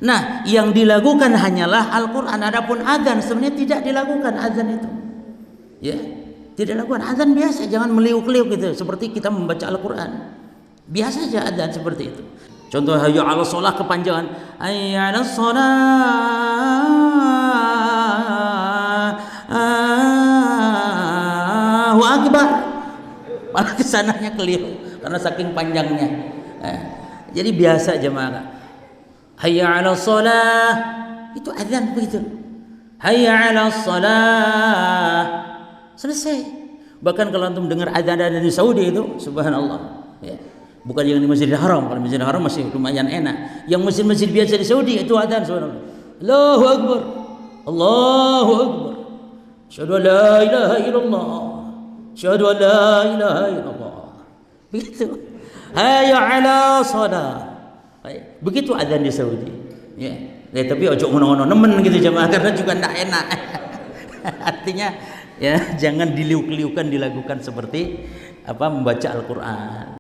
Nah, yang dilakukan hanyalah Al-Quran. Adapun azan sebenarnya tidak dilakukan azan itu. Ya, tidak dilakukan azan biasa. Jangan meliuk-liuk gitu. Seperti kita membaca Al-Quran. Biasa saja azan seperti itu. Contoh hayya 'alas shalah kepanjangan. Hayya 'alas shalah. Allahu akbar. Malah kesananya keliru karena saking panjangnya. Jadi biasa jemaah. Hayya 'alas shalah. Itu azan begitu. Hayya 'alas shalah. Selesai. Bahkan kalau antum dengar azan di Saudi itu, subhanallah. Ya. Bukan yang di Masjidil Haram. Kalau Masjidil Haram masih lumayan enak. Yang masjid-masjid biasa di Saudi itu azan subhanallah. Allahu akbar. Allahu akbar. Asyhadu an la ilaha illallah. Asyhadu an la ilaha illallah. Begitu. Hayya 'ala shalah. Begitu azan di Saudi. Ya. Tapi ojo ngono-ngono nemen gitu jemaah karena juga enggak enak. Artinya ya jangan diliuk-liukan dilakukan seperti membaca Al-Qur'an.